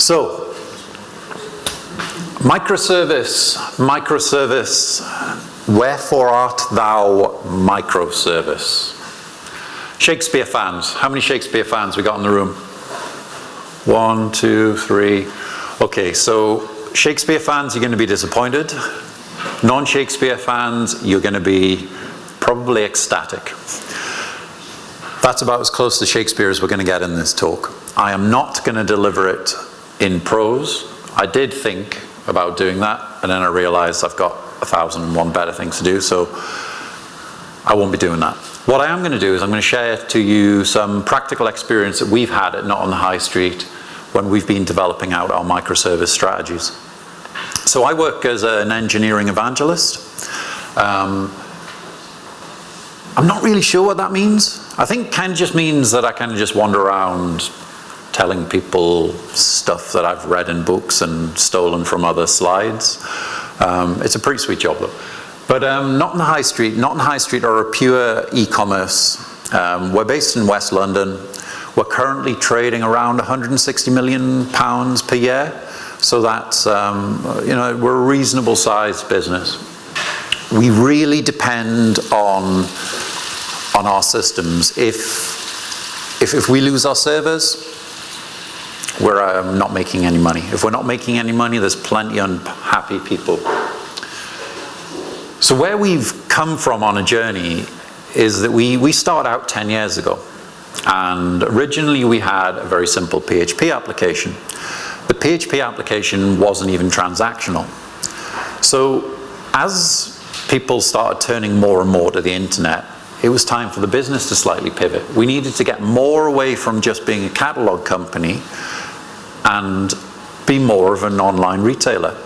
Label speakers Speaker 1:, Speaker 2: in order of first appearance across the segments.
Speaker 1: So, microservice, wherefore art thou microservice? Shakespeare fans, how many Shakespeare fans we got in the room? 1, 2, 3. Okay, so Shakespeare fans, you're going to be disappointed. Non-Shakespeare fans, you're going to be probably ecstatic. That's about as close to Shakespeare as we're going to get in this talk. I am not going to deliver it in prose. I did think about doing that, and then I realized I've got 1,001 better things to do, so I won't be doing that. What I am going to do is I'm going to share to you some practical experience that we've had at Not on the High Street when we've been developing out our microservice strategies. So I work as an engineering evangelist. I'm not really sure what that means. I think it kind of just means that I kind of just wander around telling people stuff that I've read in books and stolen from other slides. It's a pretty sweet job though. But Not on the High Street. Not on the High Street are a pure e-commerce. We're based in West London. We're currently trading around £160 million per year. So that's, you know, we're a reasonable sized business. We really depend on our systems. If we lose our servers, we're not making any money. If we're not making any money, there's plenty of unhappy people. So where we've come from on a journey is that we started out 10 years ago. And originally we had a very simple PHP application. The PHP application wasn't even transactional. So as people started turning more and more to the internet, it was time for the business to slightly pivot. We needed to get more away from just being a catalog company and be more of an online retailer.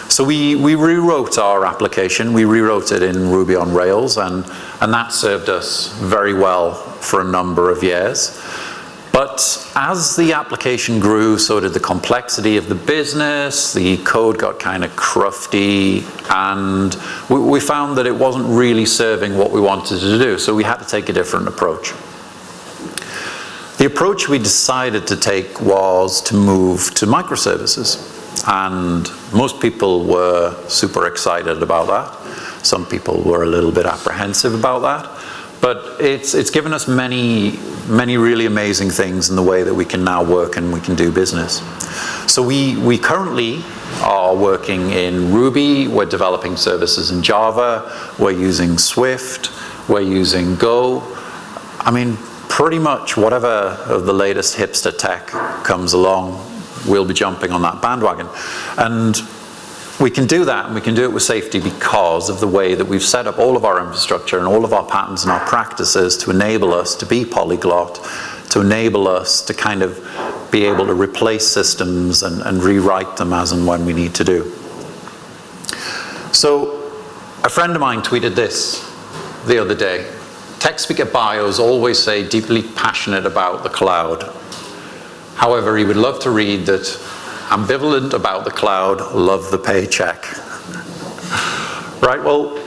Speaker 1: So we rewrote our application. We rewrote it in Ruby on Rails, and that served us very well for a number of years. But as the application grew, so did the complexity of the business. The code got kind of crufty, and we found that it wasn't really serving what we wanted to do, so we had to take a different approach. The approach we decided to take was to move to microservices, and most people were super excited about that. Some people were a little bit apprehensive about that, but it's given us many really amazing things in the way that we can now work and we can do business. So we currently are working in Ruby, we're developing services in Java, we're using Swift, we're using Go. I mean, pretty much whatever of the latest hipster tech comes along, we'll be jumping on that bandwagon. And we can do that, and we can do it with safety because of the way that we've set up all of our infrastructure and all of our patterns and our practices to enable us to be polyglot, to enable us to kind of be able to replace systems and rewrite them as and when we need to do. So a friend of mine tweeted this the other day. Tech speaker bios always say deeply passionate about the cloud. However, he would love to read that ambivalent about the cloud, love the paycheck. Right, well,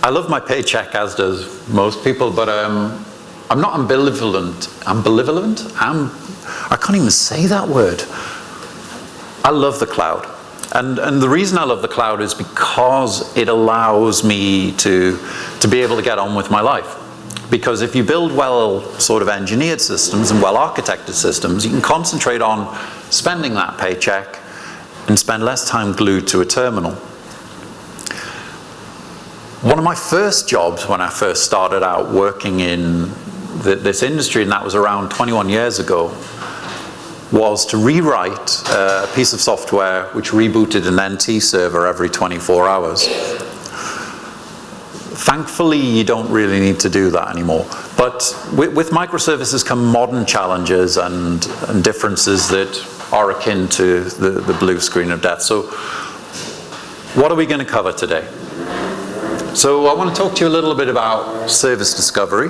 Speaker 1: I love my paycheck, as does most people, but I'm not ambivalent. I can't even say that word. I love the cloud. And the reason I love the cloud is because it allows me to be able to get on with my life. Because if you build well sort of engineered systems and well architected systems, you can concentrate on spending that paycheck and spend less time glued to a terminal. One of my first jobs when I first started out working in this industry, and that was around 21 years ago, was to rewrite a piece of software which rebooted an NT server every 24 hours. Thankfully, you don't really need to do that anymore. But with microservices come modern challenges and differences that are akin to the blue screen of death. So what are we going to cover today? So I want to talk to you a little bit about service discovery.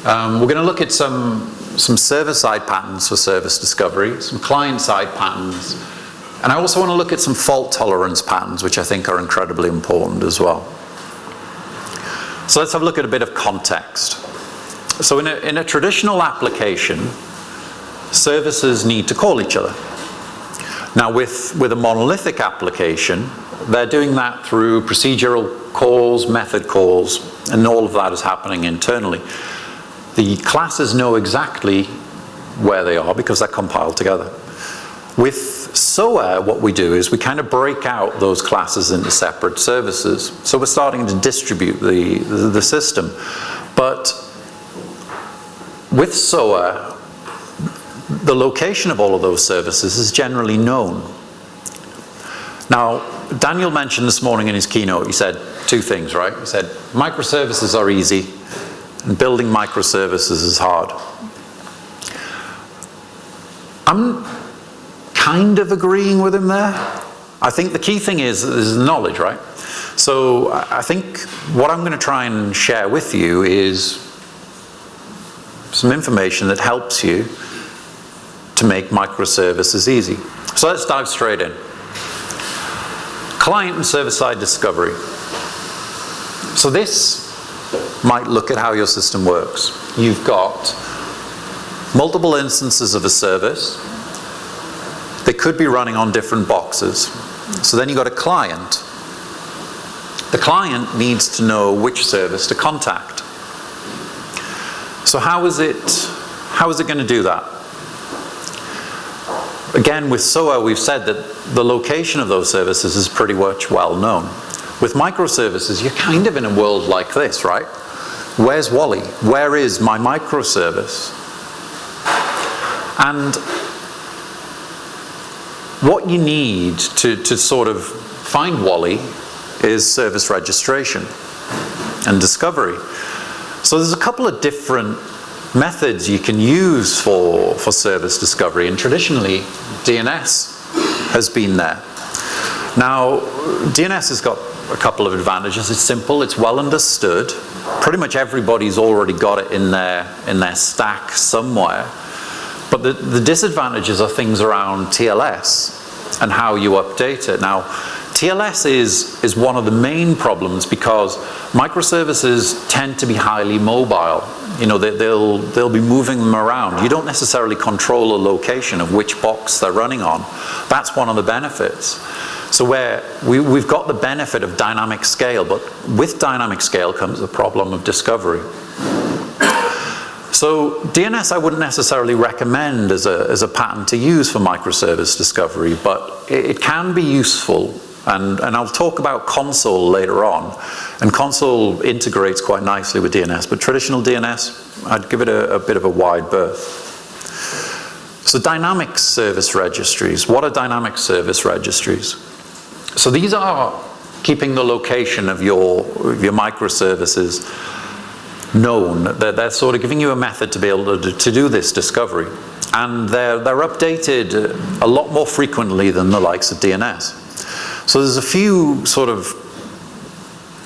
Speaker 1: We're going to look at some server-side patterns for service discovery, some client-side patterns, and I also want to look at some fault tolerance patterns, which I think are incredibly important as well. So let's have a look at a bit of context. So in a traditional application, services need to call each other. Now with a monolithic application, they're doing that through procedural calls, method calls, and all of that is happening internally. The classes know exactly where they are because they're compiled together. With SOA, what we do is we kind of break out those classes into separate services. So we're starting to distribute the system. But with SOA, the location of all of those services is generally known. Now, Daniel mentioned this morning in his keynote, he said two things, right? He said, microservices are easy, and building microservices is hard. I'm kind of agreeing with him there. I think the key thing is knowledge, right? So I think what I'm going to try and share with you is some information that helps you to make microservices easy. So let's dive straight in. Client and server-side discovery. So this might look at how your system works. You've got multiple instances of a service. They could be running on different boxes. So then you've got a client. The client needs to know which service to contact. So how is it going to do that? Again, with SOA, we've said that the location of those services is pretty much well known. With microservices, you're kind of in a world like this, right? Where's Wally? Where is my microservice? And what you need to sort of find Wally is service registration and discovery. So there's a couple of different methods you can use for service discovery, and traditionally DNS has been there. Now DNS has got a couple of advantages. It's simple, it's well understood. Pretty much everybody's already got it in their stack somewhere. But the disadvantages are things around TLS and how you update it. Now TLS is one of the main problems because microservices tend to be highly mobile. You know, they'll be moving them around. You don't necessarily control a location of which box they're running on. That's one of the benefits. So where we've got the benefit of dynamic scale, but with dynamic scale comes the problem of discovery. So DNS I wouldn't necessarily recommend as a pattern to use for microservice discovery, but it can be useful. And I'll talk about CONSUL later on. And CONSUL integrates quite nicely with DNS, but traditional DNS, I'd give it a bit of a wide berth. So dynamic service registries. What are dynamic service registries? So these are keeping the location of your microservices known. They're sort of giving you a method to be able to do this discovery. And they're updated a lot more frequently than the likes of DNS. So there's a few sort of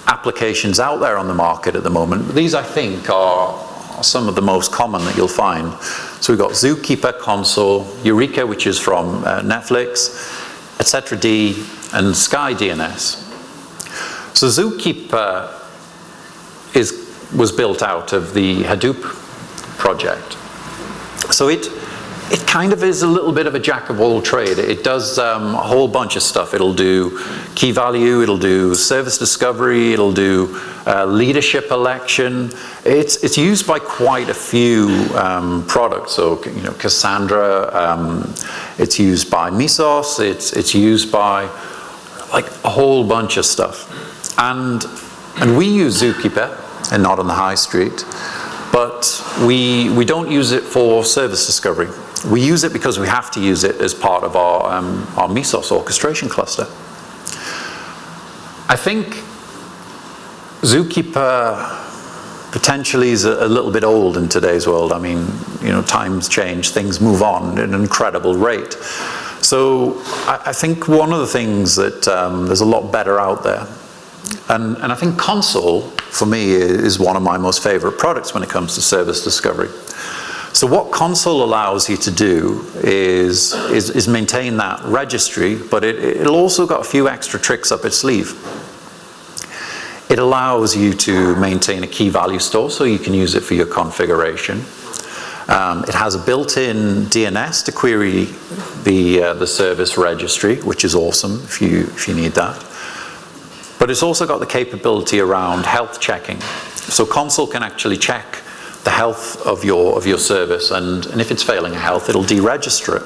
Speaker 1: applications out there on the market at the moment. These I think are some of the most common that you'll find. So we've got Zookeeper, CONSUL, EUREKA, which is from Netflix, etc.d, and Sky DNS. So Zookeeper was built out of the Hadoop project. So it kind of is a little bit of a jack of all trade. It does a whole bunch of stuff. It'll do key value, it'll do service discovery, it'll do leadership election. It's used by quite a few products. So, you know, Cassandra, it's used by Mesos, it's used by like a whole bunch of stuff. And we use Zookeeper and not on the high street, but we don't use it for service discovery. We use it because we have to use it as part of our Mesos orchestration cluster. I think Zookeeper potentially is a little bit old in today's world. I mean, you know, times change, things move on at an incredible rate. So I think one of the things that there's a lot better out there. And I think CONSUL, for me, is one of my most favorite products when it comes to service discovery. So what CONSUL allows you to do is maintain that registry, but it'll also got a few extra tricks up its sleeve. It allows you to maintain a key value store, so you can use it for your configuration. It has a built-in DNS to query the service registry, which is awesome if you need that. But it's also got the capability around health checking. So CONSUL can actually check the health of your service, and if it's failing a health, it'll deregister it,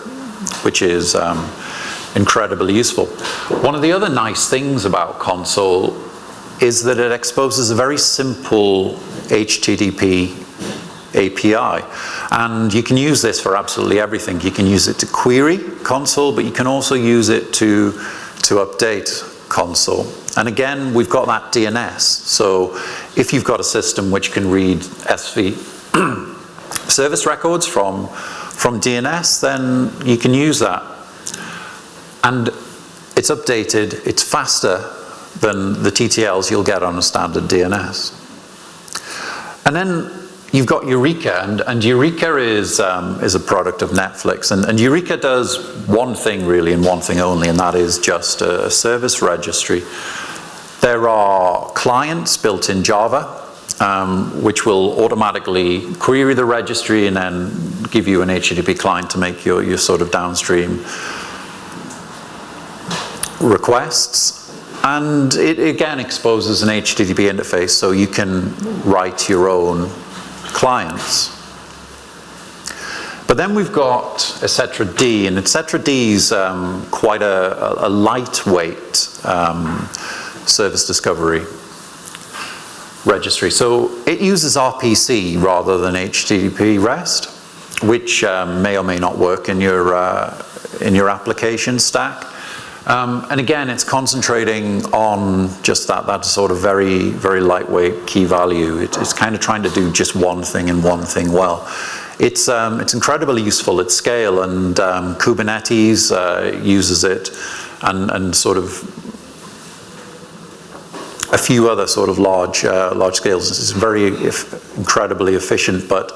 Speaker 1: which is incredibly useful. One of the other nice things about CONSUL is that it exposes a very simple HTTP API, and you can use this for absolutely everything. You can use it to query CONSUL, but you can also use it to update CONSUL. And again, we've got that DNS. So if you've got a system which can read SV service records from DNS, then you can use that. And it's updated, it's faster than the TTLs you'll get on a standard DNS. And then you've got EUREKA, and EUREKA is a product of Netflix, and EUREKA does one thing really and one thing only, and that is just a service registry. There are clients built in Java, which will automatically query the registry and then give you an HTTP client to make your sort of downstream requests. And it again exposes an HTTP interface, so you can write your own clients. But then we've got etc.d, and etc.d is quite a lightweight service discovery registry. So it uses RPC rather than HTTP REST, which may or may not work in your application stack. And again, it's concentrating on just that sort of very, very lightweight key value. It's kind of trying to do just one thing and one thing well. It's incredibly useful at scale, and Kubernetes uses it, and sort of a few other sort of large scales. It's very incredibly efficient, but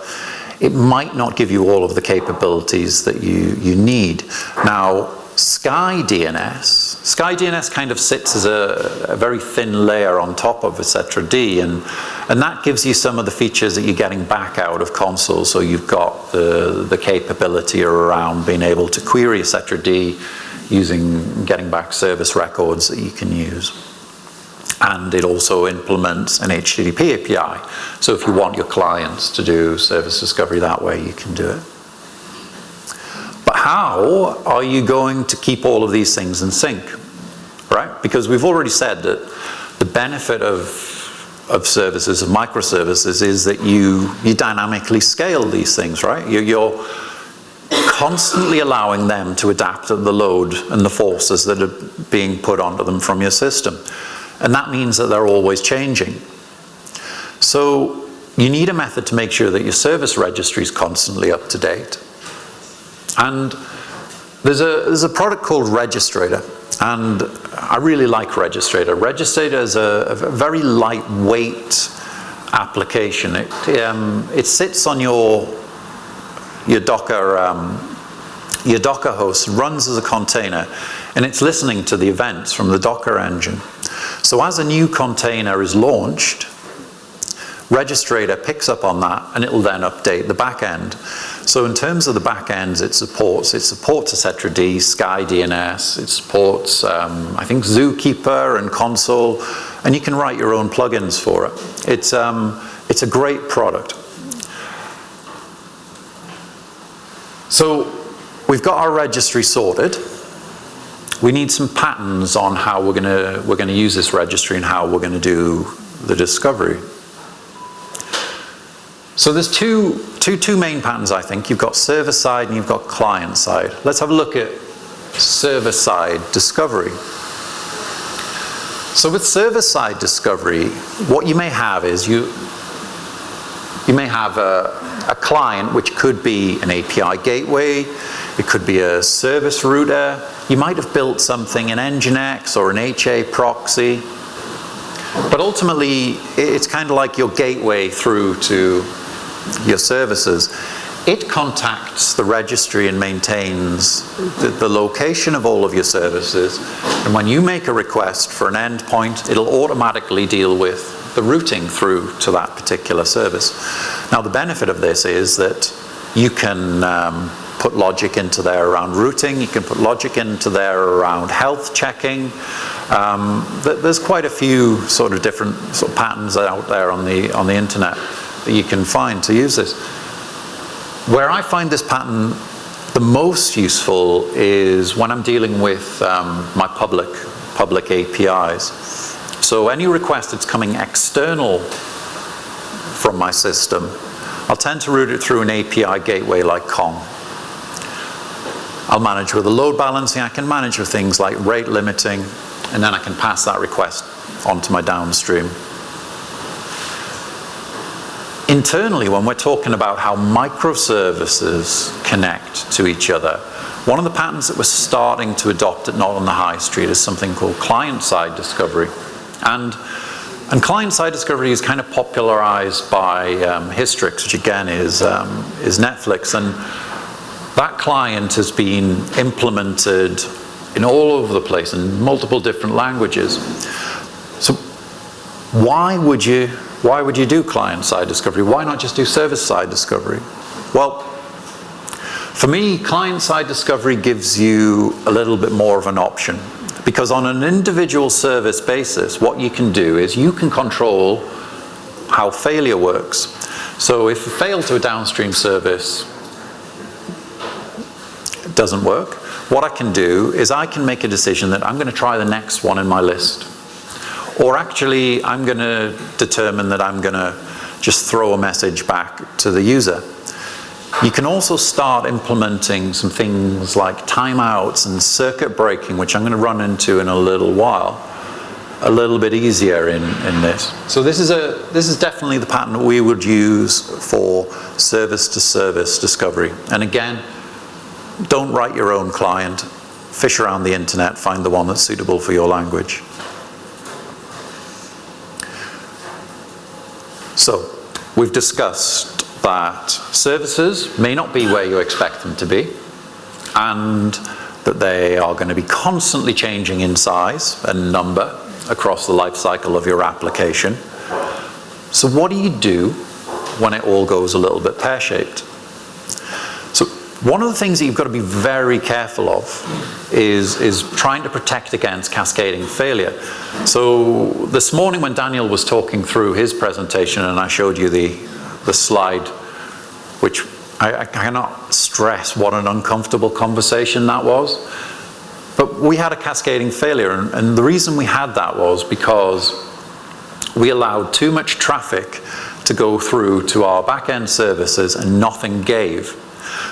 Speaker 1: it might not give you all of the capabilities that you need. Now, SkyDNS kind of sits as a very thin layer on top of etc.d, and that gives you some of the features that you're getting back out of CONSUL. So you've got the capability around being able to query etc.d using getting back service records that you can use. And it also implements an HTTP API. So if you want your clients to do service discovery that way, you can do it. But how are you going to keep all of these things in sync, right? Because we've already said that the benefit of services, of microservices, is that you dynamically scale these things, right? You're constantly allowing them to adapt to the load and the forces that are being put onto them from your system. And that means that they're always changing. So you need a method to make sure that your service registry is constantly up to date. And there's a product called Registrator, and I really like Registrator. Registrator is a very lightweight application. It sits on your Docker host, runs as a container, and it's listening to the events from the Docker engine. So as a new container is launched, Registrator picks up on that, and it will then update the back end. So in terms of the back ends, it supports etc.d, SkyDNS, it supports I think Zookeeper and CONSUL, and you can write your own plugins for it. It's a great product. So we've got our registry sorted. We need some patterns on how we're gonna use this registry and how we're gonna do the discovery. So there's two main patterns, I think. You've got server side and you've got client side. Let's have a look at server side discovery. So with server side discovery, what you may have is you may have a client which could be an API gateway, it could be a service router, you might have built something in Nginx or an HA proxy, but ultimately it's kind of like your gateway through to your services. It contacts the registry and maintains the location of all of your services, and when you make a request for an endpoint, it'll automatically deal with the routing through to that particular service. Now the benefit of this is that You can put logic into there around routing. You can put logic into there around health checking. There's quite a few sort of different sort of patterns out there on the internet that you can find to use this. Where I find this pattern the most useful is when I'm dealing with my public APIs. So any request that's coming external from my system, I'll tend to route it through an API gateway like Kong. I'll manage with the load balancing. I can manage with things like rate limiting, and then I can pass that request onto my downstream. Internally, when we're talking about how microservices connect to each other, one of the patterns that we're starting to adopt at Not on the High Street is something called client-side discovery. And client-side discovery is kind of popularized by Hystrix, which again is Netflix. And that client has been implemented in all over the place in multiple different languages. So why would you do client-side discovery? Why not just do server-side discovery? Well, for me, client-side discovery gives you a little bit more of an option. Because on an individual service basis, what you can do is you can control how failure works. So if a fail to a downstream service doesn't work, what I can do is I can make a decision that I'm going to try the next one in my list. Or actually, I'm going to determine that I'm going to just throw a message back to the user. You can also start implementing some things like timeouts and circuit breaking, which I'm going to run into in a little while, a little bit easier in this. So this is definitely the pattern that we would use for service-to-service discovery. And again, don't write your own client. Fish around the internet, find the one that's suitable for your language. So, we've discussed that services may not be where you expect them to be, and that they are going to be constantly changing in size and number across the life cycle of your application. So what do you do when it all goes a little bit pear-shaped? So one of the things that you've got to be very careful of is trying to protect against cascading failure. So this morning when Daniel was talking through his presentation and I showed you the slide, which I cannot stress what an uncomfortable conversation that was. But we had a cascading failure, and the reason we had that was because we allowed too much traffic to go through to our back-end services and nothing gave.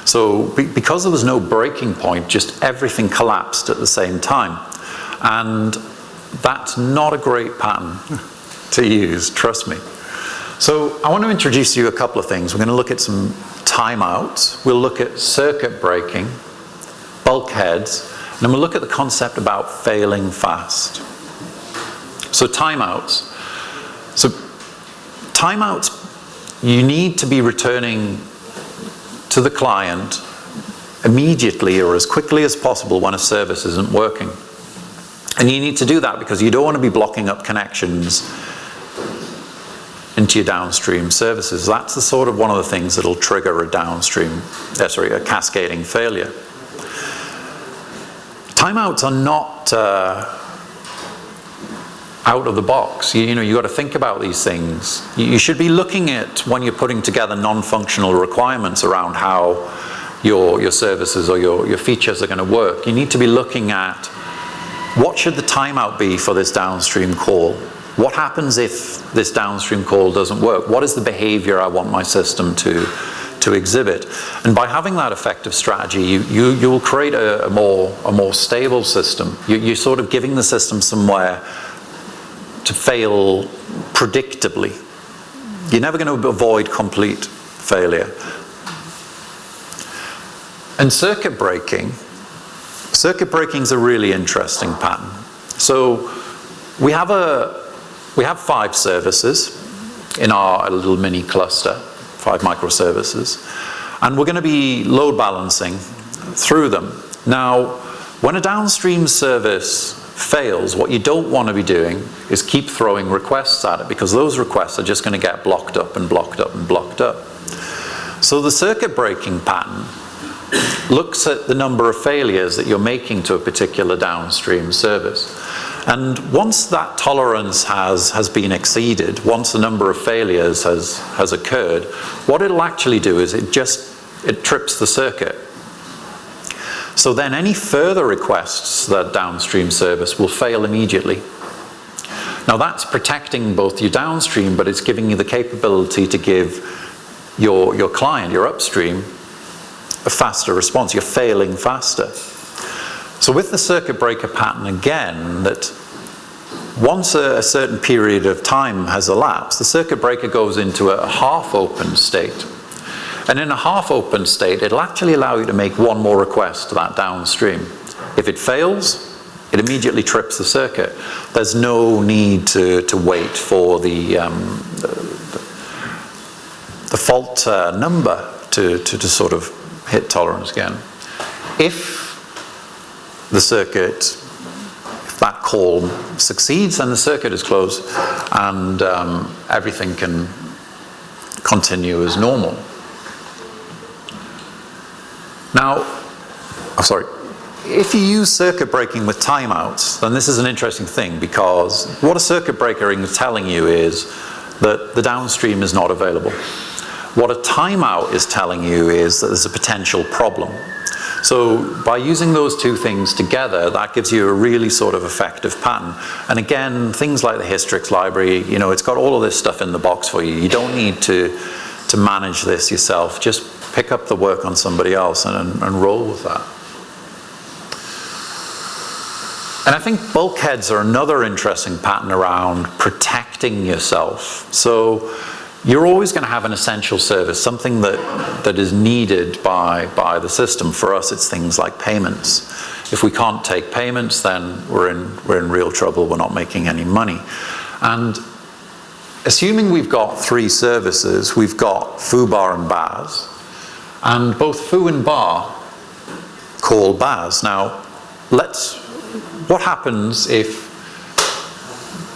Speaker 1: So because there was no breaking point, just everything collapsed at the same time. And that's not a great pattern to use, trust me. So I want to introduce you a couple of things. We're going to look at some timeouts. We'll look at circuit breaking, bulkheads, and then we'll look at the concept about failing fast. So timeouts. So timeouts, you need to be returning to the client immediately or as quickly as possible when a service isn't working. And you need to do that because you don't want to be blocking up connections into your downstream services. That's the sort of one of the things that'll trigger a a cascading failure. Timeouts are not out of the box. You know, you've got to think about these things. You should be looking at when you're putting together non-functional requirements around how your services or your features are going to work. You need to be looking at what should the timeout be for this downstream call? What happens if this downstream call doesn't work? What is the behavior I want my system to exhibit? And by having that effective strategy, you will create a more stable system. You're sort of giving the system somewhere to fail predictably. You're never going to avoid complete failure. And circuit breaking is a really interesting pattern. So we have 5 services in our little mini cluster, 5 microservices, and we're going to be load balancing through them. Now, when a downstream service fails, what you don't want to be doing is keep throwing requests at it, because those requests are just going to get blocked up and blocked up and blocked up. So the circuit breaking pattern looks at the number of failures that you're making to a particular downstream service. And once that tolerance has been exceeded, once the number of failures has occurred, what it'll actually do is it trips the circuit. So then any further requests to that downstream service will fail immediately. Now that's protecting both your downstream, but it's giving you the capability to give your client, your upstream, a faster response. You're failing faster. So with the circuit breaker pattern again, that once a certain period of time has elapsed, the circuit breaker goes into a half-open state. And in a half-open state, it'll actually allow you to make one more request to that downstream. If it fails, it immediately trips the circuit. There's no need to wait for the fault number to sort of hit tolerance again. If the circuit, if that call succeeds, then the circuit is closed and everything can continue as normal. Now, if you use circuit breaking with timeouts, then this is an interesting thing, because what a circuit breaker is telling you is that the downstream is not available. What a timeout is telling you is that there's a potential problem. So by using those two things together, that gives you a really sort of effective pattern. And again, things like the Hystrix library, you know, it's got all of this stuff in the box for you. You don't need to manage this yourself. Just pick up the work on somebody else and roll with that. And I think bulkheads are another interesting pattern around protecting yourself. So you're always going to have an essential service, something that is needed by the system. For us, it's things like payments. If we can't take payments, then we're in real trouble. We're not making any money. And assuming we've got three services, we've got foo, bar, and bars. And both foo and bar call bars. Now, what happens if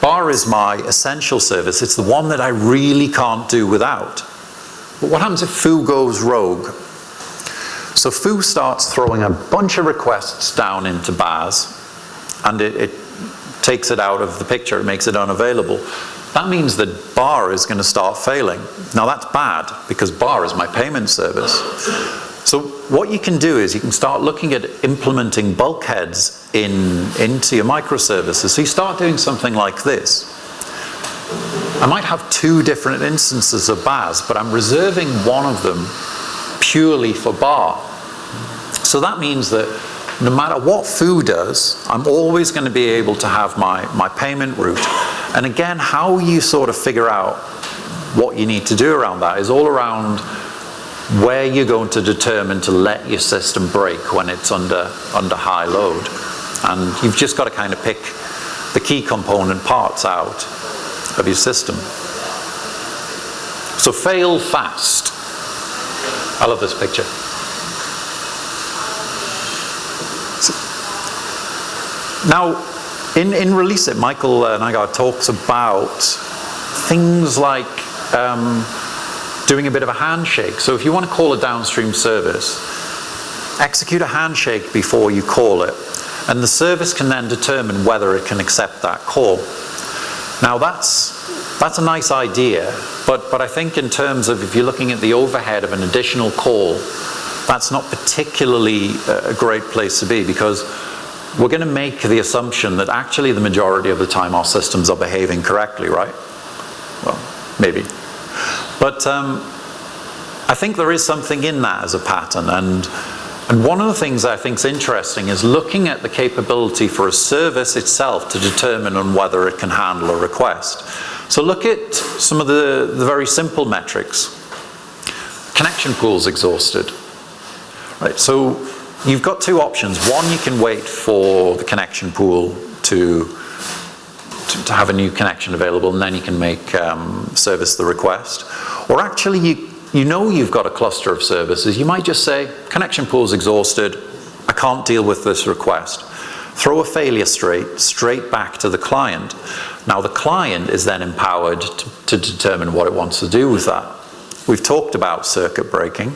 Speaker 1: bar is my essential service? It's the one that I really can't do without. But what happens if foo goes rogue? So foo starts throwing a bunch of requests down into bars, and it takes it out of the picture. It makes it unavailable. That means that bar is going to start failing. Now that's bad, because bar is my payment service. So what you can do is you can start looking at implementing bulkheads into your microservices. So you start doing something like this. I might have two different instances of bars, but I'm reserving one of them purely for bar. So that means that no matter what foo does, I'm always going to be able to have my payment route. And again, how you sort of figure out what you need to do around that is all around where you're going to determine to let your system break when it's under high load. And you've just got to kind of pick the key component parts out of your system. So fail fast. I love this picture. Now, in Release It, Michael Nygaard talks about things like doing a bit of a handshake. So if you want to call a downstream service, execute a handshake before you call it, and the service can then determine whether it can accept that call. Now that's a nice idea, but I think in terms of if you're looking at the overhead of an additional call, that's not particularly a great place to be, because we're going to make the assumption that actually the majority of the time our systems are behaving correctly, right? Well, maybe. But I think there is something in that as a pattern, and one of the things I think is interesting is looking at the capability for a service itself to determine on whether it can handle a request. So look at some of the very simple metrics. Connection pools exhausted. Right, so you've got two options. One, you can wait for the connection pool to have a new connection available, and then you can make service the request. Or actually, you know you've got a cluster of services. You might just say, connection pool's exhausted, I can't deal with this request. Throw a failure straight back to the client. Now the client is then empowered to determine what it wants to do with that. We've talked about circuit breaking.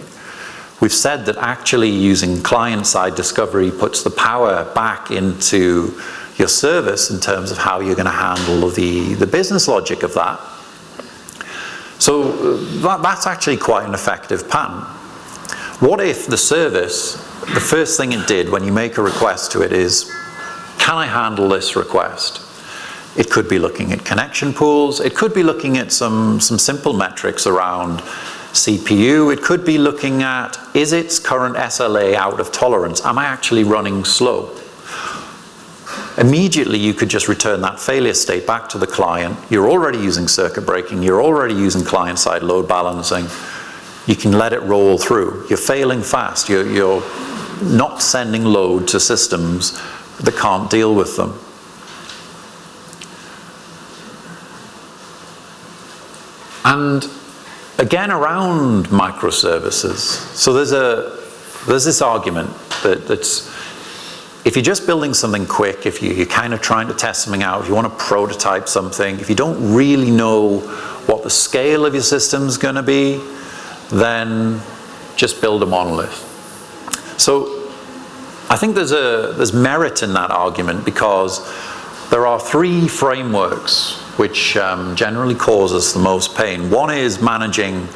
Speaker 1: We've said that actually using client-side discovery puts the power back into your service in terms of how you're going to handle the business logic of that. So that's actually quite an effective pattern. What if the service, the first thing it did when you make a request to it is, can I handle this request? It could be looking at connection pools. It could be looking at some simple metrics around CPU. It could be looking at, is its current SLA out of tolerance? Am I actually running slow? Immediately you could just return that failure state back to the client. You're already using circuit breaking. You're already using client-side load balancing. You can let it roll through. You're failing fast. You're not sending load to systems that can't deal with them. And again, around microservices, so there's this argument that's, if you're just building something quick, if you're kind of trying to test something out, if you want to prototype something, if you don't really know what the scale of your system's going to be, then just build a monolith. So I think there's merit in that argument, because there are three frameworks which generally cause us the most pain. One is managing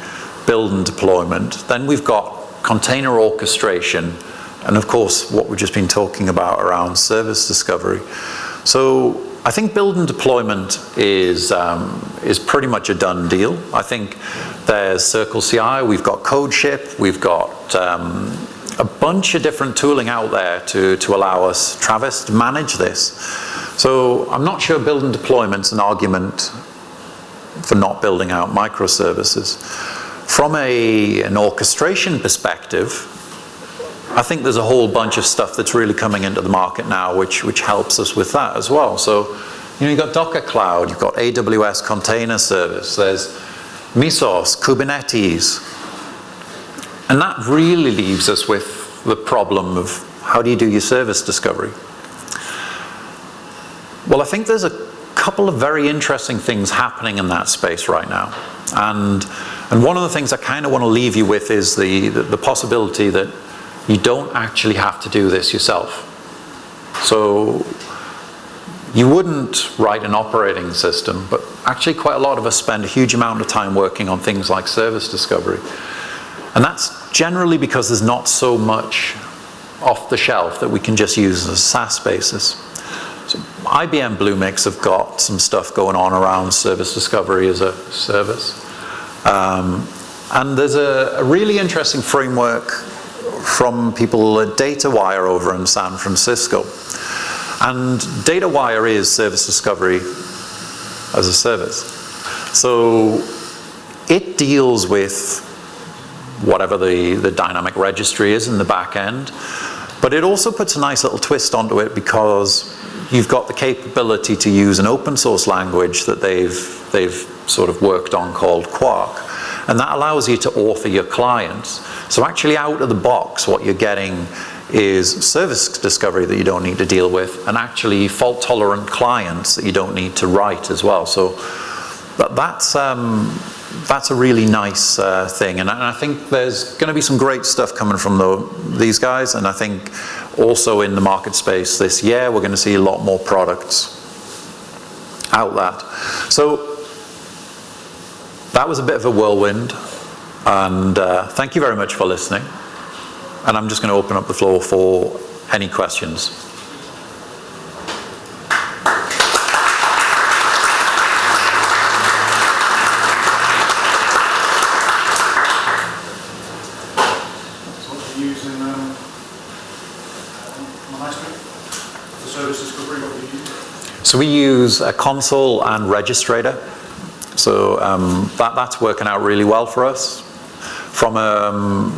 Speaker 1: build and deployment. Then we've got container orchestration, and of course what we've just been talking about around service discovery. So I think build and deployment is pretty much a done deal. I think there's Circle CI, we've got CodeShip, we've got a bunch of different tooling out there to allow us, Travis, to manage this. So I'm not sure build and deployment's an argument for not building out microservices. From an orchestration perspective, I think there's a whole bunch of stuff that's really coming into the market now which helps us with that as well. So, you've got Docker Cloud, you've got AWS Container Service, there's Mesos, Kubernetes. And that really leaves us with the problem of how do you do your service discovery? Well, I think there's a couple of very interesting things happening in that space right now. And one of the things I kind of want to leave you with is the possibility that you don't actually have to do this yourself. So you wouldn't write an operating system, but actually quite a lot of us spend a huge amount of time working on things like service discovery. And that's generally because there's not so much off the shelf that we can just use as a SaaS basis. So IBM Bluemix have got some stuff going on around service discovery as a service. And there's a really interesting framework from people at DataWire over in San Francisco. And DataWire is service discovery as a service. So it deals with whatever the dynamic registry is in the back end, but it also puts a nice little twist onto it because you've got the capability to use an open source language that they've sort of worked on called Quark, and that allows you to author your clients. So actually out of the box what you're getting is service discovery that you don't need to deal with, and actually fault tolerant clients that you don't need to write as well. So that's a really nice thing, and I think there's going to be some great stuff coming from these guys, and I think also in the market space this year we're going to see a lot more products out that. So that was a bit of a whirlwind, and thank you very much for listening, and I'm just going to open up the floor for any questions. So we use a CONSUL and REGISTRATOR. So that's working out really well for us. From a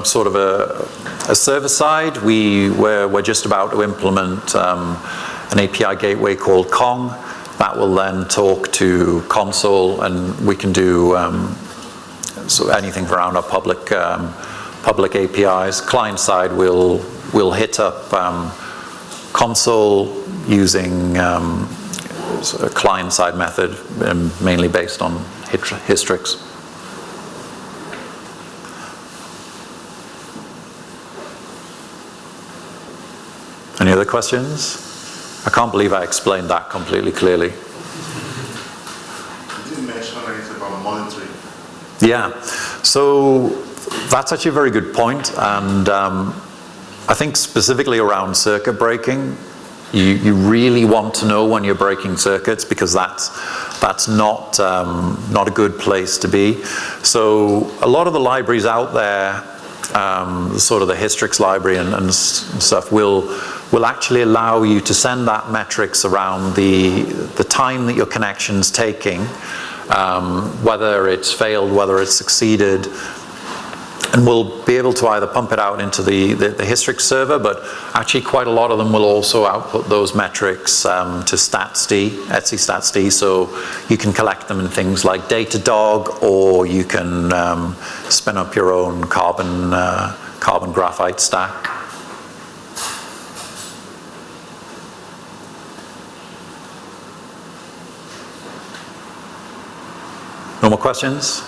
Speaker 1: sort of a server side, we're just about to implement an API gateway called Kong. That will then talk to CONSUL, and we can do so anything around our public APIs. Client side, we'll hit up CONSUL using a client-side method, mainly based on Hystrix. Any other questions? I can't believe I explained that completely clearly.
Speaker 2: You didn't mention anything about monitoring.
Speaker 1: Yeah, so that's actually a very good point, and I think specifically around circuit breaking, you really want to know when you're breaking circuits, because that's not a good place to be. So a lot of the libraries out there, sort of the Hystrix library and stuff, will actually allow you to send that metrics around the time that your connection's taking, whether it's failed, whether it's succeeded, and we'll be able to either pump it out into the Hystrix server, but actually quite a lot of them will also output those metrics to statsd, etc statsd, so you can collect them in things like Datadog, or you can spin up your own carbon graphite stack. No more questions?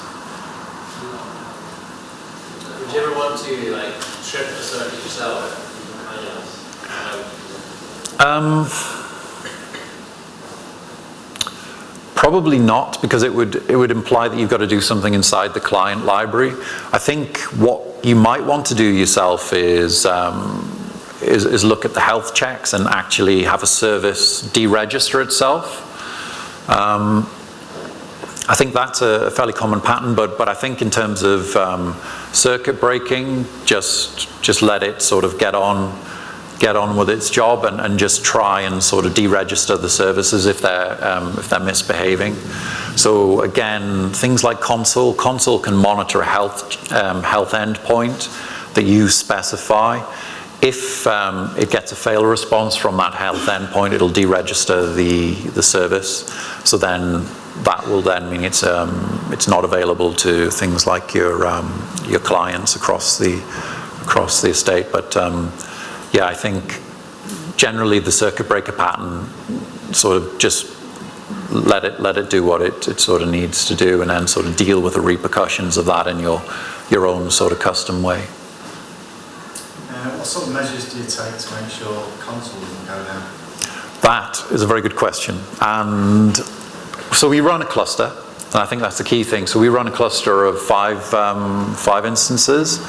Speaker 3: Would you ever want to like strip a circuit yourself?
Speaker 1: Probably not, because it would imply that you've got to do something inside the client library. I think what you might want to do yourself is look at the health checks and actually have a service deregister itself. I think that's a fairly common pattern, but I think in terms of circuit breaking, just let it sort of get on with its job, and just try and sort of deregister the services if they're misbehaving. So again, things like CONSUL can monitor a health endpoint that you specify. If it gets a fail response from that health endpoint, it'll deregister the service. So then that will then mean it's not available to things like your clients across the estate. But yeah, I think generally the circuit breaker pattern sort of just let it do what it sort of needs to do, and then sort of deal with the repercussions of that in your own sort of custom way.
Speaker 4: What sort of measures do you take to make sure CONSUL doesn't go down?
Speaker 1: That is a very good question. And so we run a cluster, and I think that's the key thing. So we run a cluster of five instances.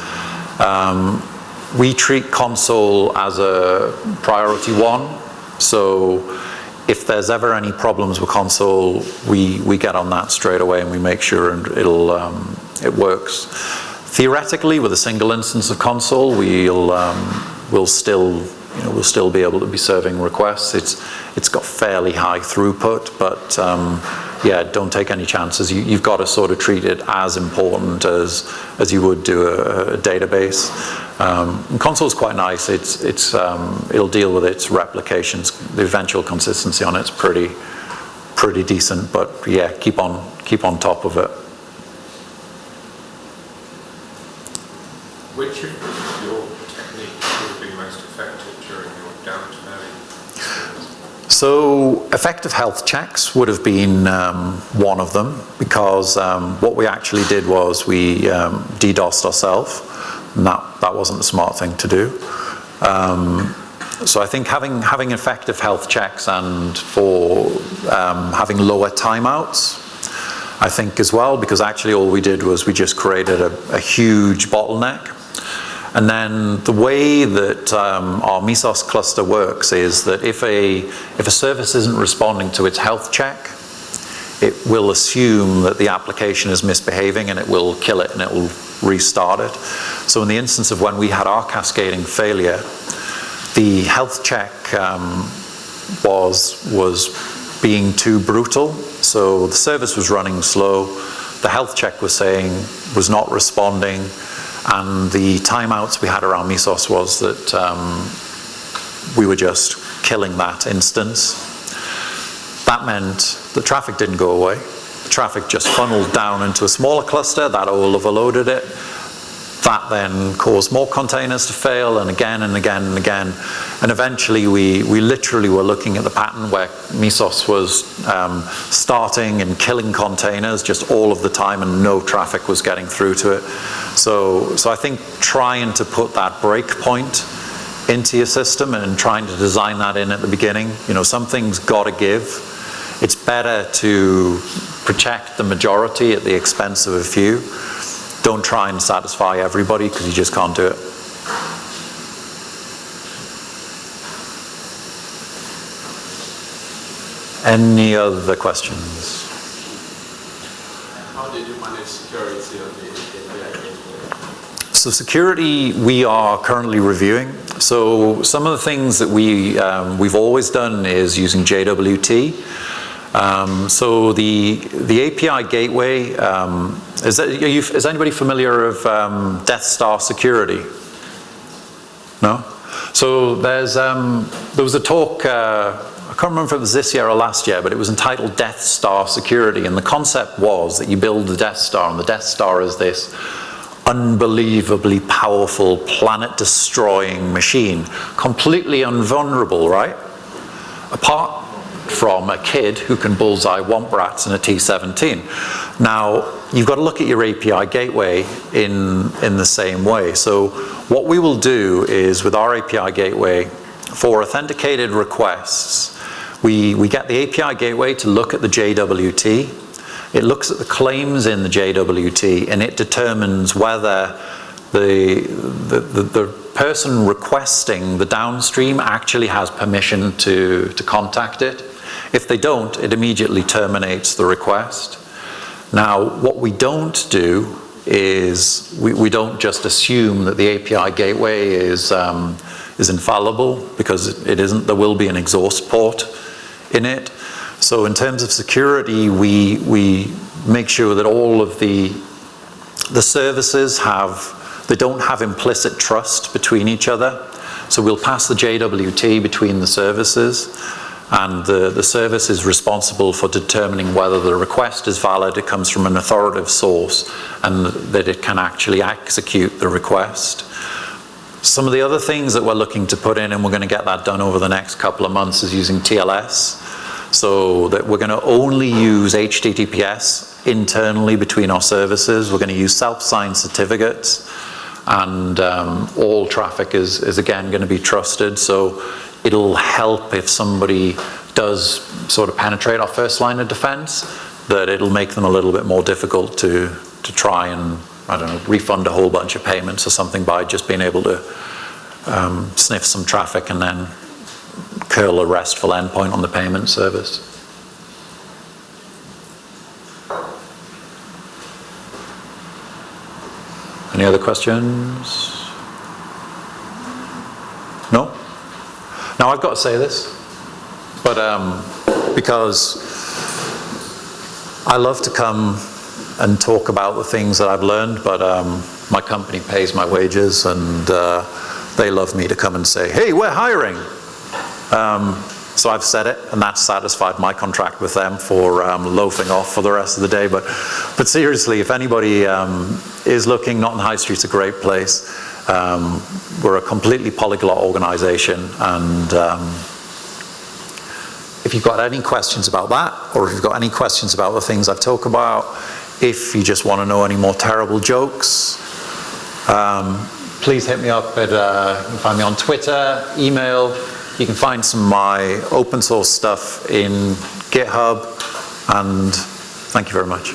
Speaker 1: We treat CONSUL as a priority one. So if there's ever any problems with CONSUL, we get on that straight away, and we make sure it works. Theoretically, with a single instance of CONSUL, we'll still be able to be serving requests. It's got fairly high throughput, but yeah, don't take any chances. You've got to sort of treat it as important as you would do a database. And CONSUL is quite nice. It'll deal with its replications. The eventual consistency on it's pretty decent, but yeah, keep on top of it.
Speaker 5: Which of your techniques will be most effective during your downtime?
Speaker 1: So effective health checks would have been one of them, because what we actually did was we DDoSed ourselves, and that wasn't the smart thing to do. So I think having effective health checks, and for having lower timeouts, I think as well, because actually all we did was we just created a huge bottleneck. And then the way that our Mesos cluster works is that if a service isn't responding to its health check, it will assume that the application is misbehaving, and it will kill it, and it will restart it. So in the instance of when we had our cascading failure, the health check was being too brutal. So the service was running slow, the health check was not responding, and the timeouts we had around Mesos was that we were just killing that instance. That meant the traffic didn't go away. The traffic just funneled down into a smaller cluster that all overloaded it. That then caused more containers to fail, and again and again and again. And eventually we literally were looking at the pattern where Mesos was starting and killing containers just all of the time, and no traffic was getting through to it. So I think trying to put that break point into your system and trying to design that in at the beginning. You know, something's got to give. It's better to protect the majority at the expense of a few. Don't try and satisfy everybody, because you just can't do it. Any other questions?
Speaker 3: How did you manage security of the API gateway?
Speaker 1: So security, we are currently reviewing. So some of the things that we've always done is using JWT. So the API gateway, is anybody familiar of Death Star security? No? So there was a talk, I can't remember if it was this year or last year, but it was entitled Death Star Security, and the concept was that you build the Death Star, and the Death Star is this unbelievably powerful, planet-destroying machine, completely invulnerable, right? Apart from a kid who can bullseye womp rats in a T-17. Now, you've got to look at your API gateway in the same way. So what we will do is, with our API gateway, for authenticated requests, we get the API gateway to look at the JWT. It looks at the claims in the JWT, and it determines whether the person requesting the downstream actually has permission to contact it. If they don't, it immediately terminates the request. Now, what we don't do is we don't just assume that the API gateway is infallible, because it isn't. There will be an exhaust port in it. So in terms of security, we make sure that all of the services they don't have implicit trust between each other. So we'll pass the JWT between the services, and the service is responsible for determining whether the request is valid, it comes from an authoritative source, and that it can actually execute the request. Some of the other things that we're looking to put in, and we're going to get that done over the next couple of months, is using TLS. So that we're going to only use HTTPS internally between our services. We're going to use self-signed certificates, and all traffic is again going to be trusted. So it'll help if somebody does sort of penetrate our first line of defense, that it'll make them a little bit more difficult to try and, I don't know, refund a whole bunch of payments or something by just being able to sniff some traffic and then curl a RESTful endpoint on the payment service. Any other questions? No? Now I've got to say this, but because I love to come and talk about the things that I've learned, but my company pays my wages, and they love me to come and say, hey, we're hiring. So I've said it, and that's satisfied my contract with them for loafing off for the rest of the day. But seriously, if anybody is looking, Not on High Street's a great place. We're a completely polyglot organization, and if you've got any questions about that, or if you've got any questions about the things I've talked about, if you just want to know any more terrible jokes, please hit me up at, you can find me on Twitter, email. You can find some of my open source stuff in GitHub, and thank you very much.